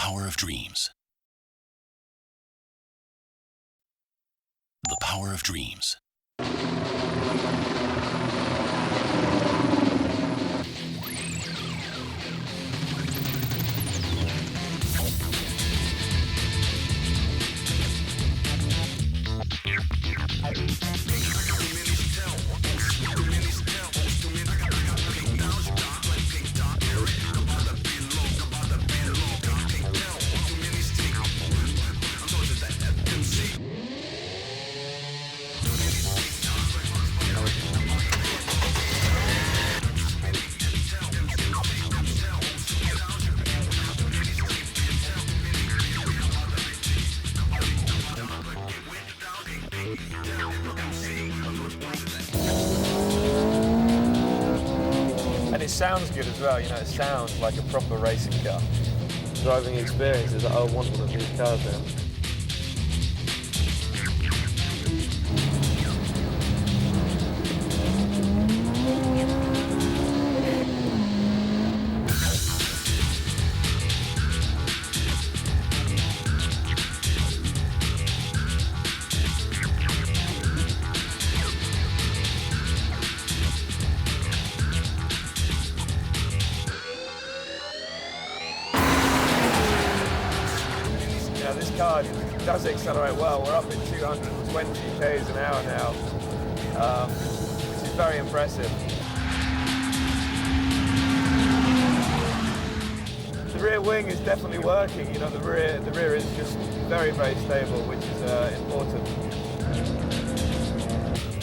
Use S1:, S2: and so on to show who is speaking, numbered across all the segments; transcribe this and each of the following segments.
S1: power of dreams. The power of dreams.
S2: And it sounds good as well, you know, it sounds like a proper racing car. Driving experience is that I want one of these cars now. This car does accelerate well. We're up at 220 k's an hour now, which is very impressive. The rear wing is definitely working. You know, the rear is just very, very stable, which is important.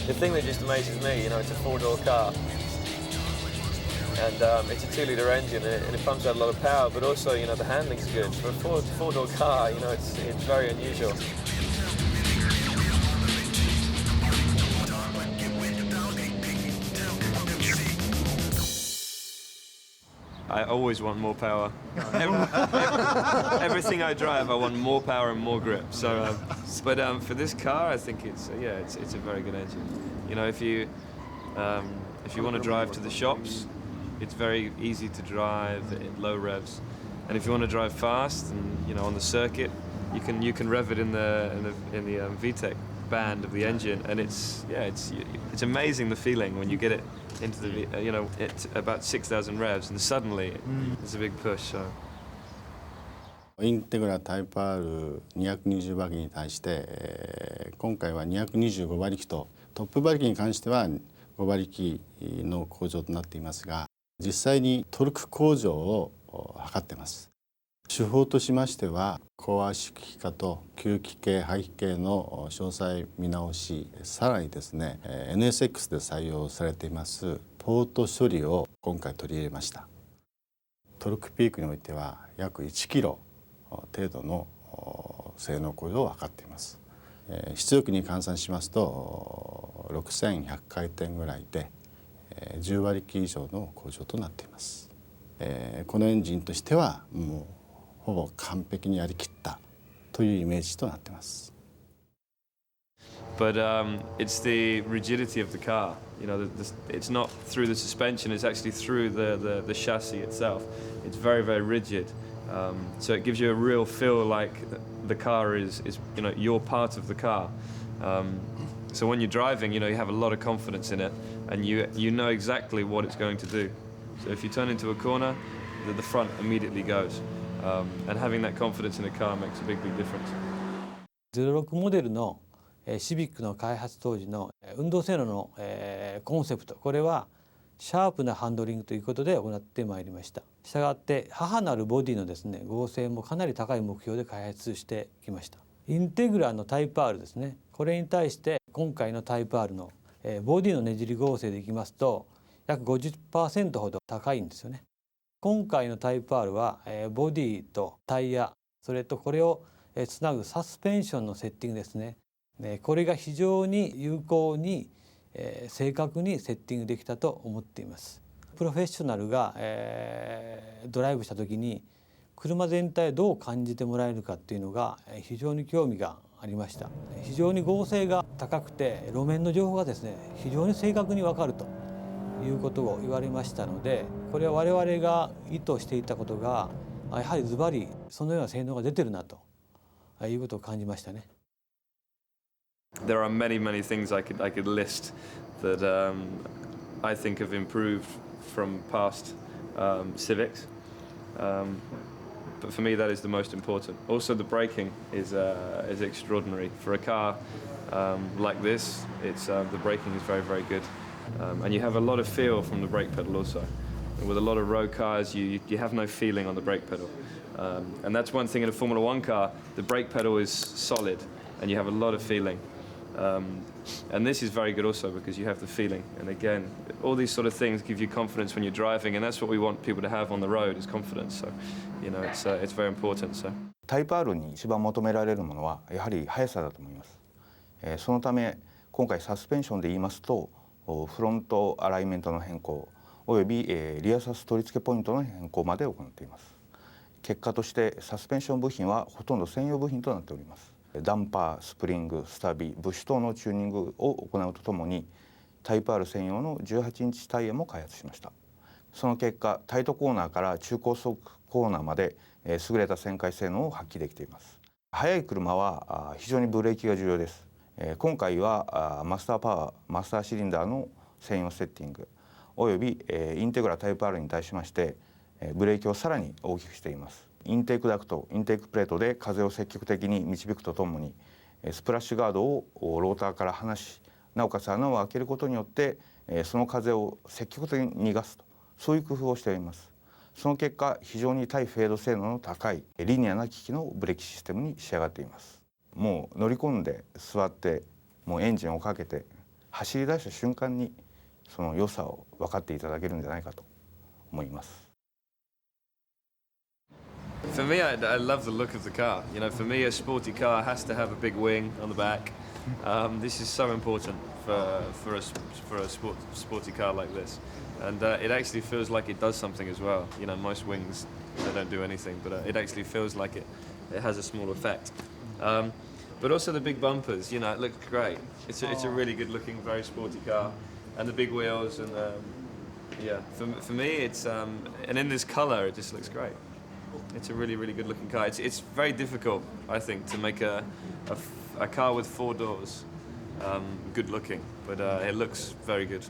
S2: The thing that just amazes me, you know, it's a four-door car. And it's a 2-litre engine and it pumps out a lot of power, but also, you know, the handling's good. For a four-door car, you know, it's very unusual. I always want more power. Everything I drive, I want more power and more grip. So, but for this car, I think it's a very good engine. You know, if you want to drive to the shops, it's very easy to drive at low revs, and if you want to drive fast and, you know, on the circuit, you can rev it in the VTEC band of the engine, and it's amazing the feeling when you get it into the you know, it's about 6,000 revs and suddenly it's a big push. So.
S3: インテグラタイプ R220 馬力に対して、今回は225馬力とトップ馬力に関しては5馬力の向上となっていますが、実際にトルク向上を図っています。手法としましては、高圧縮機化と吸気系排気系の詳細見直し、さらにですね NSX で採用されていますポート処理を今回取り入れました。トルクピークにおいては約1キロ程度の性能向上を図っています。出力に換算しますと6100回転ぐらいで10馬力以上の向上となっています。このエンジンとしてはもうほぼ完璧にやりきったというイメージとなっています。
S2: But it's the rigidity of the car. You know, it's not through the suspension; it's actually through the chassis itself. It's very, very rigid. So it gives you a real feel like the car is you know, you're part of the car. So when you're driving, you know, you have a lot of confidence in it, and you know exactly what it's going to do. So if you turn into a corner, the front immediately goes. And having that confidence in a car makes a big, big difference.
S4: 06モデルのシビックの開発当時の運動性能のコンセプト、これはシャープなハンドリングということで行ってまいりました。したがって母なるボディのですね剛性もかなり高い目標で開発してきました。インテグラのタイプ R ですね、これに対して今回のタイプ R のボディのねじり剛性でいきますと約 50% ほど高いんですよね。今回のタイプ R はボディとタイヤ、それとこれをつなぐサスペンションのセッティングですね、これが非常に有効に正確にセッティングできたと思っています。プロフェッショナルがドライブした時に車全体をどう感じてもらえるかっていうのが非常に興味がありました。非常に剛性が高くて路面の情報がですね非常に正確に分かるということを言われましたので、これは我々が意図していたことがやはりズバリそのような性能が出てるなということを感じましたね。
S2: There are many things I could list that I think have improved from past Civics. But for me, that is the most important. Also, the braking is extraordinary for a car like this. The braking is very good, and you have a lot of feel from the brake pedal also. With a lot of road cars, you have no feeling on the brake pedal, and that's one thing in a Formula One car. The brake pedal is solid, and you have a lot of feeling. And this is very good also because you have the feeling. And again, all these sort of things give you confidence when you're driving, and that's what we want people to have on the road is confidence. So, it's very important. So.
S5: タイプ R に一番求められるものはやはり速さだと思います。そのため今回サスペンションで言いますとフロントアライメントの変更およびリアサス取り付けポイントの変更まで行っています。結果としてサスペンション部品はほとんど専用部品となっております。ダンパー、スプリング、スタビ、ブッシュ等のチューニングを行うとともにタイプ R 専用の18インチタイヤも開発しました。その結果タイトコーナーから中高速コーナーまで優れた旋回性能を発揮できています。速い車は非常にブレーキが重要です。今回はマスターパワー、マスターシリンダーの専用セッティングおよびインテグラタイプ R に対しましてブレーキをさらに大きくしています。インテークダクト、インテークプレートで風を積極的に導くとともにスプラッシュガードをローターから離しなおかつ穴を開けることによってその風を積極的に逃がすとそういう工夫をしています。その結果非常に対フェード性能の高いリニアな機器のブレーキシステムに仕上がっています。もう乗り込んで座ってもうエンジンをかけて走り出した瞬間にその良さを分かっていただけるんじゃないかと思います。
S2: For me, I love the look of the car. For me, a sporty car has to have a big wing on the back. This is so important for a sporty car like this, and it actually feels like it does something as well. Most wings they don't do anything, but it actually feels like it has a small effect. But also the big bumpers. It looks great. It's a really good looking, very sporty car, and the big wheels and yeah. For me, it's and in this color, it just looks great. It's a really good looking car. It's very difficult, I think, to make a car with 4 doors good looking, but it looks very good.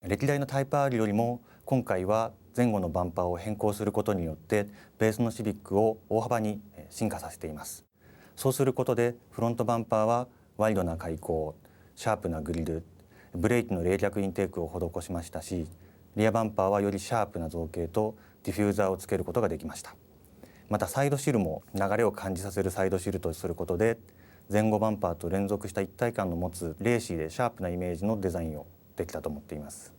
S6: 歴代のタイプ R よりも今回は前後のバンパーを変更することによってベースのシビックを大幅に進化させています。そうすることでフロントバンパーはワイドな開口、シャープなグリル、ブレーキの冷却インテークを施しましたし、リアバンパーはよりシャープな造形とディフューザーをつけることができました。またサイドシルも流れを感じさせるサイドシルとすることで前後バンパーと連続した一体感の持つレーシーでシャープなイメージのデザインをできたと思っています。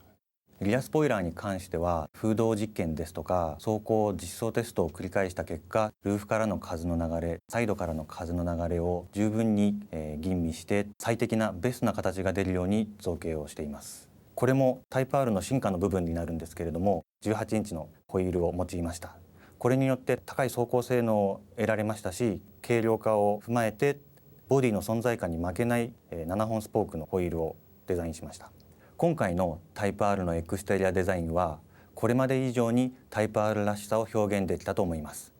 S6: リアスポイラーに関しては風洞実験ですとか走行実装テストを繰り返した結果ルーフからの風の流れサイドからの風の流れを十分に吟味して最適なベストな形が出るように造形をしています。これもタイプ R の進化の部分になるんですけれども18インチのホイールを用いました。これによって高い走行性能を得られましたし軽量化を踏まえてボディの存在感に負けない7本スポークのホイールをデザインしました。今回のタイプ R のエクステリアデザインはこれまで以上にタイプ R らしさを表現できたと思います。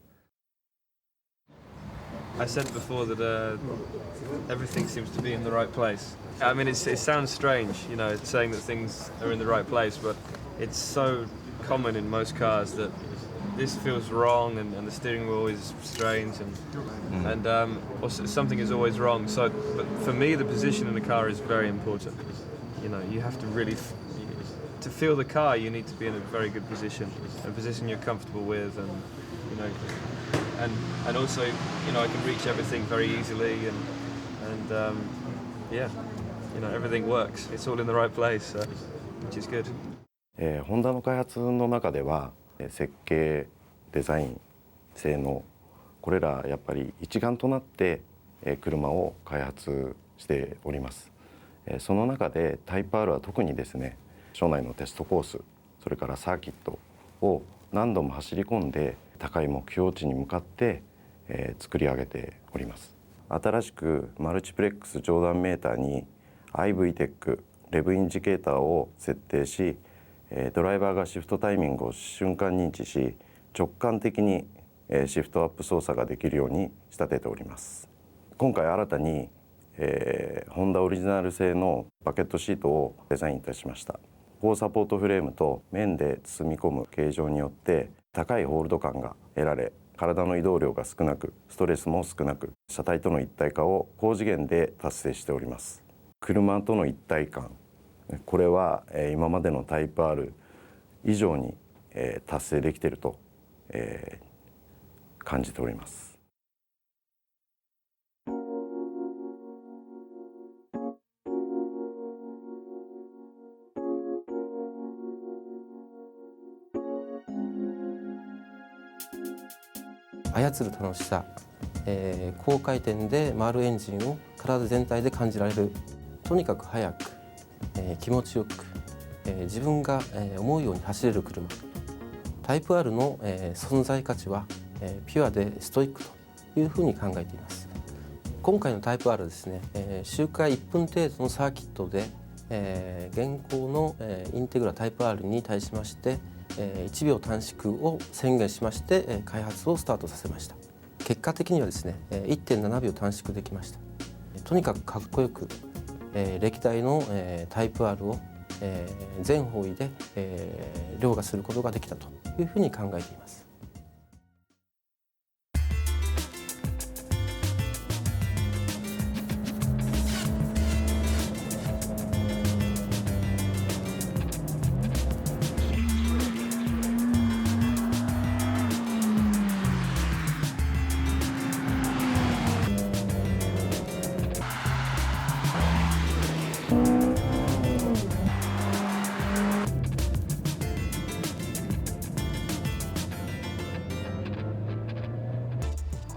S2: I said before that everything seems to be in the right place. I mean, it sounds strange, saying that things are in the right place, but it's so common in most cars that this feels wrong and the steering wheel is strange and also something is always wrong. So, but for me, the position in the car is very important. You have to really to feel the car. You need to be in a very good position, a position you're comfortable with, and also I can reach everything very easily and yeah, everything works. It's all in the right place, which is good.
S7: ホンダの開発の中では設計、デザイン、性能これらやっぱり一丸となって車を開発しております。その中でタイプ R は特にですね省内のテストコースそれからサーキットを何度も走り込んで高い目標値に向かって作り上げております。新しくマルチプレックス上段メーターに IVTEC レブインジケーターを設定しドライバーがシフトタイミングを瞬間認知し直感的にシフトアップ操作ができるように仕立てております。今回新たに、ホンダオリジナル製のバケットシートをデザインいたしました。高サポートフレームと面で包み込む形状によって高いホールド感が得られ、体の移動量が少なくストレスも少なく、車体との一体化を高次元で達成しております。車との一体感、これは今までのタイプ R 以上に達成できていると感じております。
S8: 操る楽しさ、高回転で回るエンジンを体全体で感じられる。とにかく速く、気持ちよく、自分が思うように走れる車。タイプ R の存在価値はピュアでストイックというふうに考えています。今回のタイプ R ですね、周回1分程度のサーキットで現行のインテグラタイプ R に対しまして1秒短縮を宣言しまして開発をスタートさせました。結果的にはですね 1.7 秒短縮できました。とにかくかっこよく歴代のタイプ R を全方位で凌駕することができたというふうに考えています。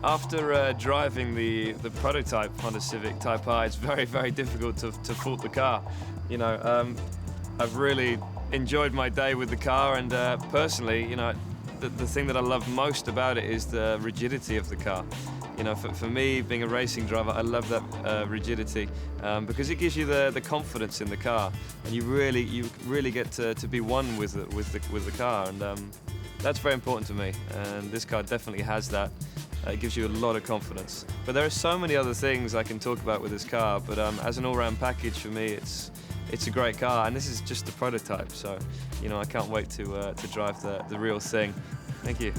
S2: After driving the prototype Honda Civic Type R, it's very difficult to fault the car. You know, I've really enjoyed my day with the car, and personally, you know, the thing that I love most about it is the rigidity of the car. You know, for me, being a racing driver, I love that rigidity because it gives you the confidence in the car, and you really get to be one with the car, and that's very important to me. And this car definitely has that. It gives you a lot of confidence. But there are so many other things I can talk about with this car, but as an all-round package for me, it's a great car, and this is just the prototype, so you know I can't wait to drive the real thing. Thank you.